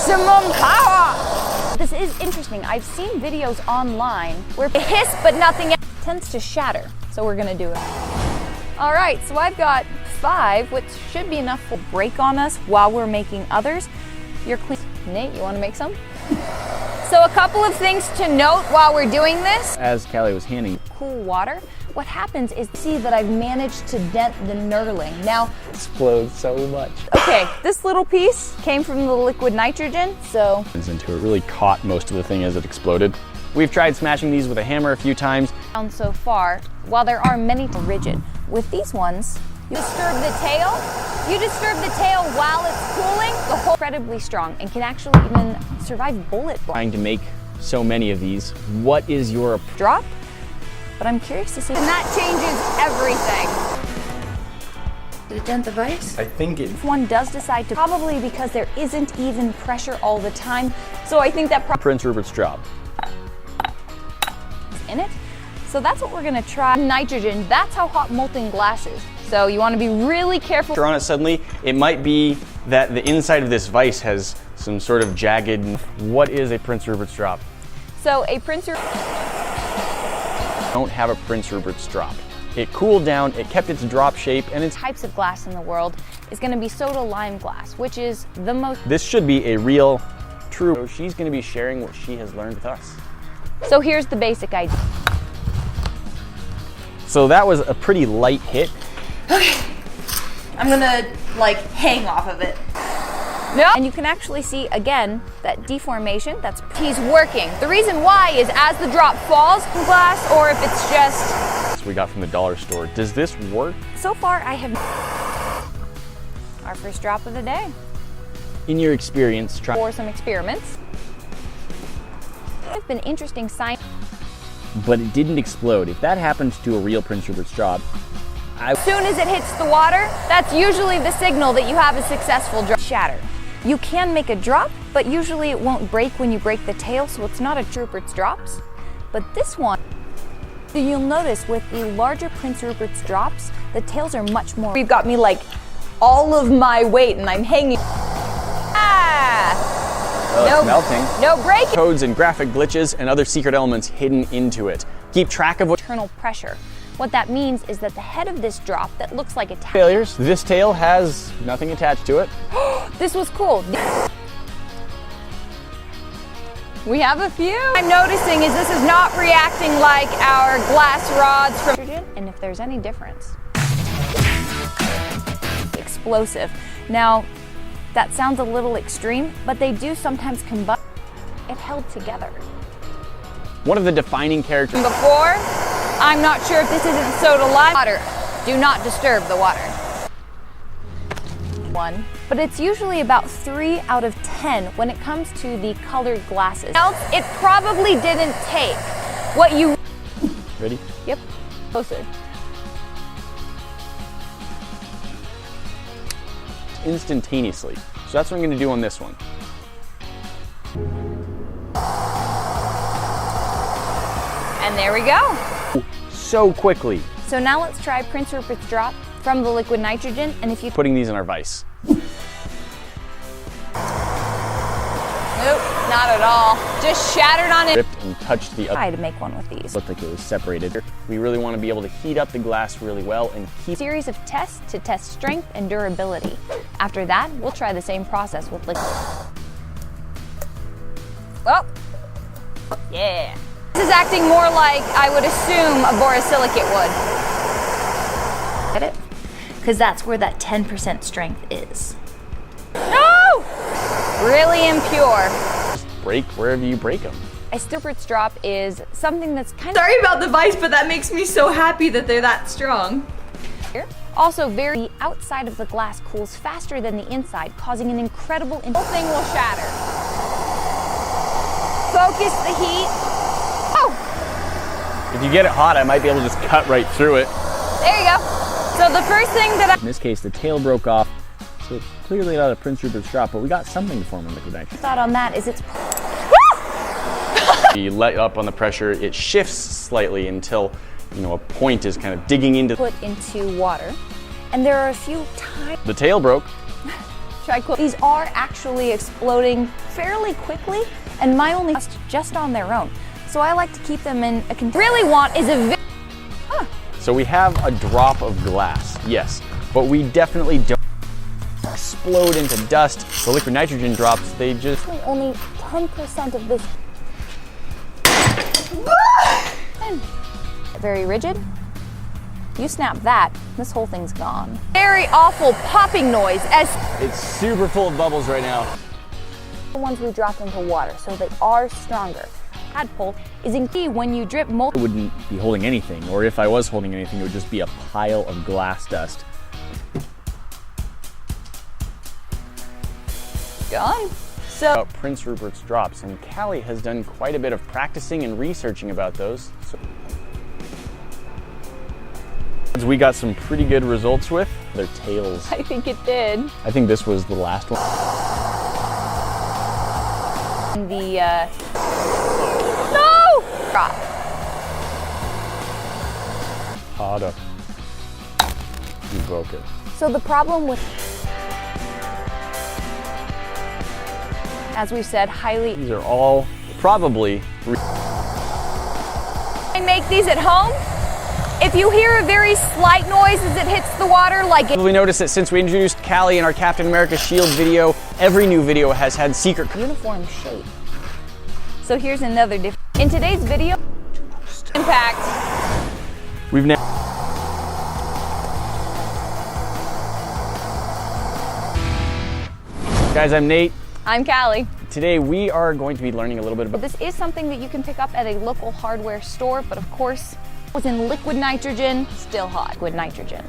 Maximum power! This is interesting. I've seen videos online where it hiss but nothing else tends to shatter. So we're gonna do it. All right, so I've got 5, which should be enough to break on us while we're making others. You're clean. Nate, you wanna make some? So a couple of things to note while we're doing this. As Callie was handing Cool water, what happens is, see that I've managed to dent the knurling. Now, explodes so much. okay, this little piece came from the liquid nitrogen, so. Into it really caught most of the thing as it exploded. We've tried smashing these with a hammer a few times. So far, while there are many rigid, with these ones, you disturb the tail. You disturb the tail while it's cooling, the whole incredibly strong and can actually even survive bullet blast. Trying to make so many of these, what is your drop? But I'm curious to see. And that changes everything. Did it dent the vise? I think it. If one does decide to, probably because there isn't even pressure all the time. So I think that Prince Rupert's drop. In it. So that's what we're gonna try. Nitrogen, that's how hot molten glass is. So you wanna be really careful. On it suddenly, it might be that the inside of this vise has some sort of jagged. What is a Prince Rupert's drop? So a Prince Rupert. Don't have a Prince Rupert's drop. It cooled down, it kept its drop shape, and its Types of glass in the world is gonna be soda lime glass, which is the most. This should be a real, true. So she's gonna be sharing what she has learned with us. So here's the basic idea. So that was a pretty light hit. Okay, I'm gonna like hang off of it. No. And you can actually see again that deformation. He's working. The reason why is as the drop falls in glass, or if it's just. We got from the dollar store. Does this work? So far, I have our first drop of the day. In your experience, try For some experiments. It's been interesting science. But it didn't explode. If that happens to a real Prince Rupert's drop, As soon as it hits the water, that's usually the signal that you have a successful drop. Shatter. You can make a drop, but usually it won't break when you break the tail, so it's not a Rupert's drops. But this one, you'll notice with the larger Prince Rupert's drops, the tails are much more. You've got me like all of my weight and I'm hanging. it's melting. No break. Codes and graphic glitches and other secret elements hidden into it. Keep track of what Internal pressure. What that means is that the head of this drop that looks like a failures. This tail has nothing attached to it. This was cool. We have a few. I'm noticing is this is not reacting like our glass rods from and if there's any difference. Explosive. Now, that sounds a little extreme, but they do sometimes combust. It held together. One of the defining characters. Before, I'm not sure if this isn't soda lime. Water. Do not disturb the water. One, but it's usually about 3 out of 10 when it comes to the colored glasses. Else, it probably didn't take what you. Ready? Yep. Closer. Instantaneously. So that's what I'm going to do on this one. And there we go. So quickly. So now let's try Prince Rupert's drop from the liquid nitrogen. And if you Putting these in our vise. Nope, not at all. Just shattered on it. Ripped and touched the other. Try to make one with these. Looked like it was separated. We really want to be able to heat up the glass really well and keep. Series of tests to test strength and durability. After that, we'll try the same process with liquid. Well, yeah. This is acting more like I would assume a borosilicate would. Get it? Because that's where that 10% strength is. No! Really impure. Just break wherever you break them. A Rupert's drop is something that's kind of. Sorry about the vise, but that makes me so happy that they're that strong. Also, the outside of the glass cools faster than the inside, causing an incredible. The whole thing will shatter. Focus the heat. Oh! If you get it hot, I might be able to just cut right through it. There you go. So the first thing that In this case, the tail broke off, so it's clearly not a Prince Rupert's drop, but we got something to form in liquid nitrogen. thought on that is it's. You let up on the pressure, it shifts slightly until, a point is kind of digging into. Put into water, and there are a few tiny. The tail broke. These are actually exploding fairly quickly, and my only just on their own. So I like to keep them in a container. Really want is a So we have a drop of glass, yes, but we definitely don't explode into dust. The liquid nitrogen drops, they just... only 10% of this. Very rigid. You snap that, this whole thing's gone. Very awful popping noise as It's super full of bubbles right now. the ones we drop into water, so they are stronger. Tadpole is in key when you drip I wouldn't be holding anything, or if I was holding anything, it would just be a pile of glass dust. Gone. So About Prince Rupert's drops, and Callie has done quite a bit of practicing and researching about those. So we got some pretty good results with their tails. I think it did. I think this was the last one. The no drop. Harder. You broke it. So the problem with, as we said, highly. These are all probably. I make these at home. If you hear a very slight noise as it hits the water, like it. We noticed that since we introduced Callie in our Captain America Shield video, every new video has had secret Uniform shape. So here's another difference. In today's video, impact. We've now. Guys, I'm Nate. I'm Callie. Today we are going to be learning a little bit about. This is something that you can pick up at a local hardware store, but of course, it was in liquid nitrogen, still hot. Liquid nitrogen.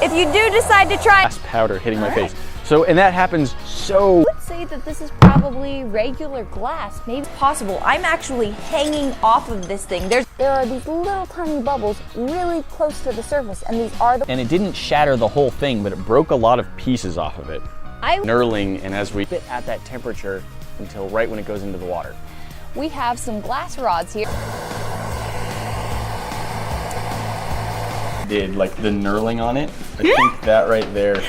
If you do decide to try, Glass powder hitting my face. So, and that happens so. I would say that this is probably regular glass. Maybe it's possible. I'm actually hanging off of this thing. There are these little tiny bubbles really close to the surface, and these are the. And it didn't shatter the whole thing, but it broke a lot of pieces off of it. Knurling, and as we sit at that temperature until right when it goes into the water. We have some glass rods here. Did like the knurling on it. I think that right there.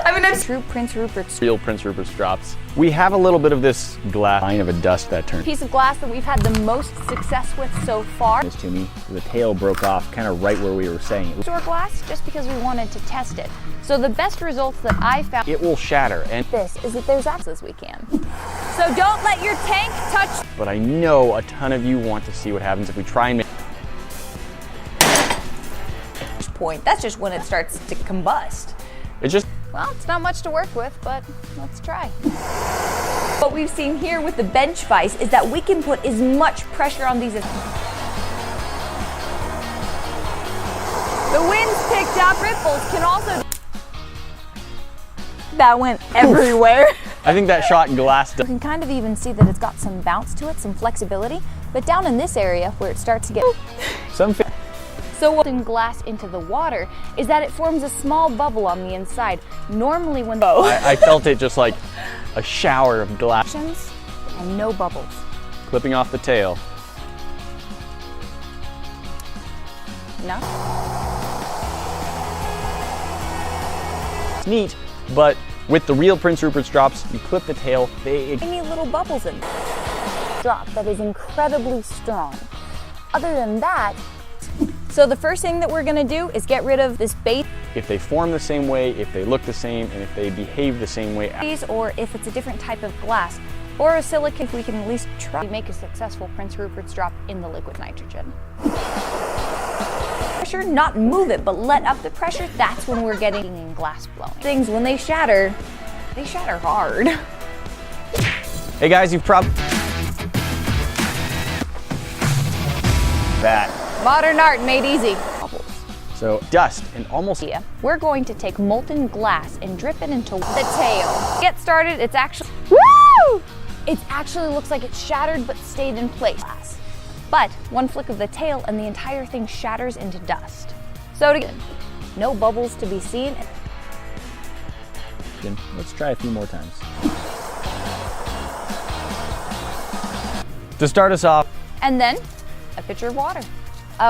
I mean, I'm True Prince Rupert's Real Prince Rupert's drops. We have a little bit of this glass line of a dust that turned. piece of glass that we've had the most success with so far. This to me, the tail broke off kind of right where we were saying it. Store glass just because we wanted to test it. So the best results that I found It will shatter, and this is that there's access we can. So don't let your tank touch. but I know a ton of you want to see what happens if we try and make. Point. That's just when it starts to combust. It just. Well, it's not much to work with, but let's try. What we've seen here with the bench vise is that we can put as much pressure on these as. The wind's picked up. Ripples can also. That went everywhere. I think that shot glass. You can kind of even see that it's got some bounce to it, some flexibility. But down in this area where it starts to get. Some. So what in glass into the water is that it forms a small bubble on the inside. Normally when I felt it just like a shower of glass and no bubbles. clipping off the tail. No. It's neat, but with the real Prince Rupert's drops, you clip the tail, they. Tiny little bubbles in there. Drop that is incredibly strong. Other than that, so the first thing that we're gonna do is get rid of this base. If they form the same way, if they look the same, and if they behave the same way. Or if it's a different type of glass or a silicone, we can at least try to make a successful Prince Rupert's drop in the liquid nitrogen. Pressure, not move it, but let up the pressure. That's when we're getting in glass blowing. Things, when they shatter hard. Hey guys, you've probably. That. Modern art made easy. So dust and almost. We're going to take molten glass and drip it into the tail. Get started, it's actually, woo! It actually looks like it shattered but stayed in place. But one flick of the tail and the entire thing shatters into dust. So no bubbles to be seen. Let's try a few more times. To start us off. And then a pitcher of water.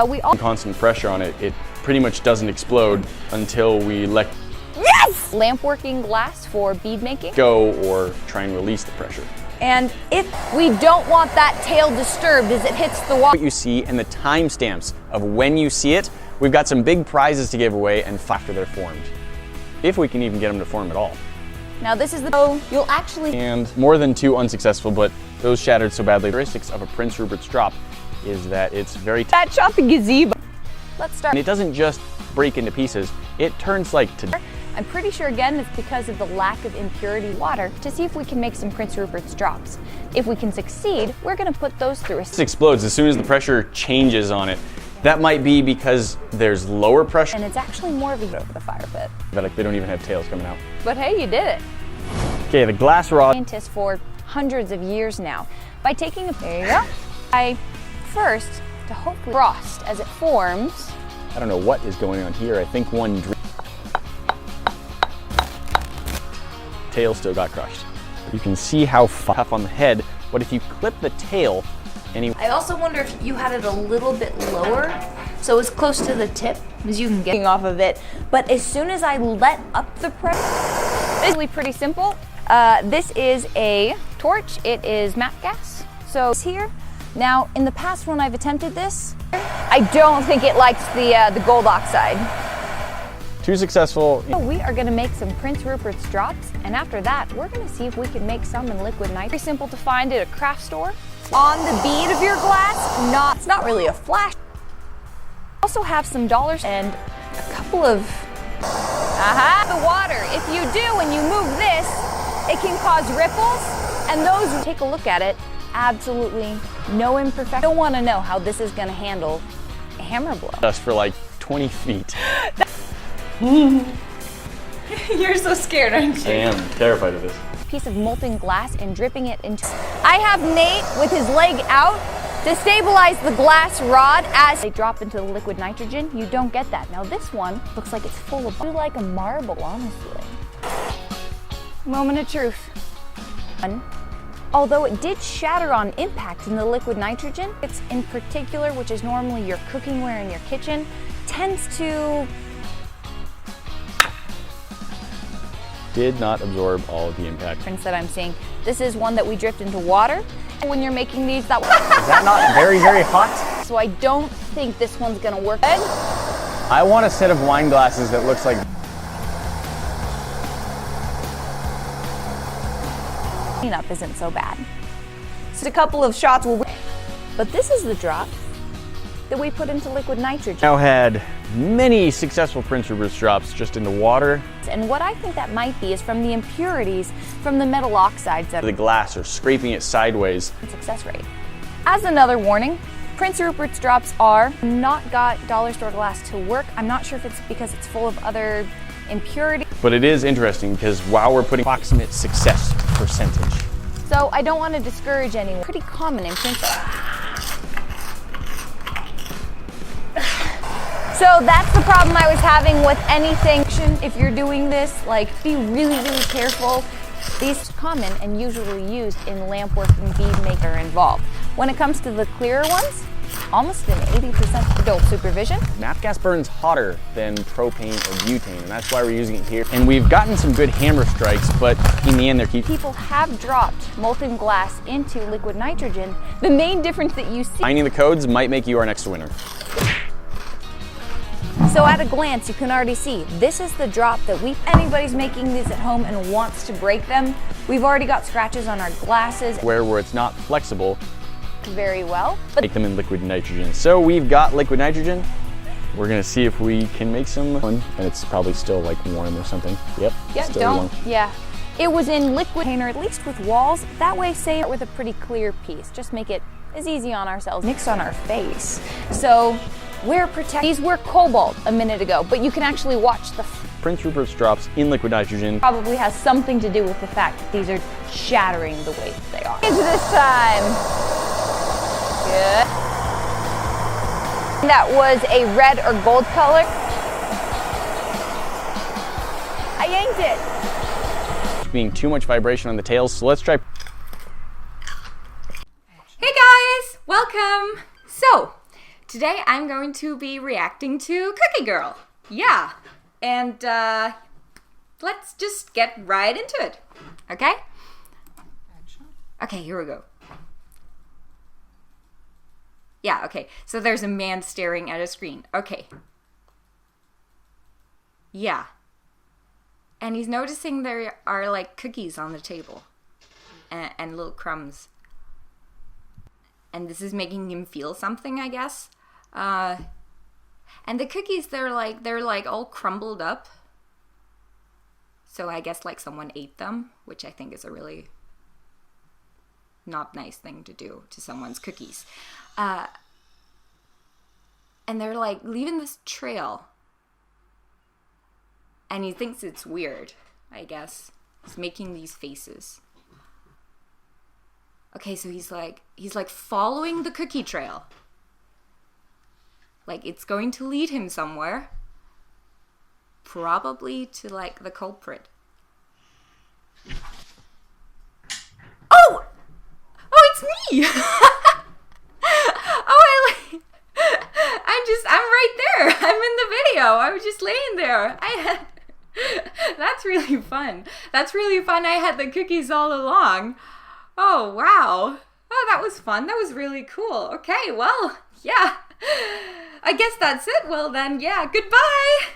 We all Constant pressure on it, it pretty much doesn't explode until we let. Yes! lamp working glass for bead making. Go or try and release the pressure. And if we don't want that tail disturbed as it hits the water. What you see and the timestamps of when you see it, we've got some big prizes to give away and after they're formed. If we can even get them to form at all. Now this is the you'll actually. And more than 2 unsuccessful, but those shattered so badly. The characteristics of a Prince Rupert's drop is that it's very That shot the gazebo. Let's start. And it doesn't just break into pieces, it turns like to. I'm pretty sure again it's because of the lack of impurity water to see if we can make some Prince Rupert's drops. If we can succeed, we're gonna put those through a It explodes as soon as the pressure changes on it. That might be because there's lower pressure. and it's actually more of a over the fire pit. But like, they don't even have tails coming out. But hey, you did it. Okay, the glass rod. Scientists for hundreds of years now by taking a there you go. I first to hopefully frost as it forms. I don't know what is going on here. I think one tail still got crushed. You can see how tough on the head, but if you clip the tail, I also wonder if you had it a little bit lower, so it's close to the tip as you can get Off of it, but as soon as I let up the pressure, it's really pretty simple. This is a torch. It is MAP gas. So it's here. Now, in the past when I've attempted this, I don't think it likes the gold oxide. 2 successful. So we are gonna make some Prince Rupert's drops, and after that, we're gonna see if we can make some in liquid nitrogen. Very simple to find at a craft store. On the bead of your glass, it's not really a flash. Also have some dollars and a couple of, the water. If you do and you move this, it can cause ripples, and those, take a look at it, absolutely no imperfection. Don't wanna know how this is gonna handle a hammer blow. Just for like 20 feet. You're so scared, aren't you? I am terrified of this. Piece of molten glass and dripping it into. I have Nate with his leg out to stabilize the glass rod as they drop into the liquid nitrogen. You don't get that. Now this one looks like it's full of, like a marble, honestly. Moment of truth. Although it did shatter on impact in the liquid nitrogen, it's in particular, which is normally your cookingware in your kitchen, tends to Did not absorb all of the impact. difference that I'm seeing. This is one that we dripped into water. When you're making these, Is that not very, very hot? so I don't think this one's gonna work good. I want a set of wine glasses that looks like. Cleanup isn't so bad. Just a couple of shots will. But this is the drop that we put into liquid nitrogen. Now had many successful Prince Rupert's drops just in the water. And what I think that might be is from the impurities from the metal oxides that The glass or scraping it sideways. success rate. As another warning, Prince Rupert's drops are not got dollar store glass to work. I'm not sure if it's because it's full of other impurities. But it is interesting because while we're putting approximate success percentage. So I don't want to discourage anyone. Pretty common in Prince. So that's the problem I was having with anything. If you're doing this, like, be really, really careful. These are common and usually used in lamp working, bead maker involved. When it comes to the clearer ones, almost an 80% adult supervision. MAP gas burns hotter than propane or butane, and that's why we're using it here. And we've gotten some good hammer strikes, but in the end they're keeping. People have dropped molten glass into liquid nitrogen. The main difference that you see. Finding the codes might make you our next winner. So at a glance, you can already see this is the drop that anybody's making these at home and wants to break them. We've already got scratches on our glasses. Where it's not flexible, Very well. But make them in liquid nitrogen. So we've got liquid nitrogen. We're gonna see if we can make some, and it's probably still like warm or something. Yep. Still warm. Yeah. It was in liquid container, at least with walls. That way, say it with a pretty clear piece. Just make it as easy on ourselves. Mix on our face. So we're protected. These were cobalt a minute ago, but you can actually watch the Prince Rupert's drops in liquid nitrogen. probably has something to do with the fact that these are shattering the way that they are. Into this time. Good. That was a red or gold color. I yanked it. Being too much vibration on the tails, so let's try. Hey guys, welcome. So, today I'm going to be reacting to Cookie Girl. Yeah, and let's let's just get right into it. Okay? Okay, here we go. Yeah, okay. So there's a man staring at a screen. Okay. Yeah. And he's noticing there are like cookies on the table and little crumbs. And this is making him feel something, I guess. And the cookies, they're like all crumbled up. So I guess like someone ate them, which I think is a really not nice thing to do to someone's cookies. And they're like leaving this trail. And he thinks it's weird, I guess. He's making these faces. Okay, so he's like following the cookie trail. Like it's going to lead him somewhere. Probably to like the culprit. Oh! Oh, it's me! I'm right there. I'm in the video. I was just laying there. That's really fun. That's really fun. I had the cookies all along. Oh, wow. Oh, that was fun. That was really cool. Okay, well, yeah. I guess that's it. Well then, yeah, goodbye.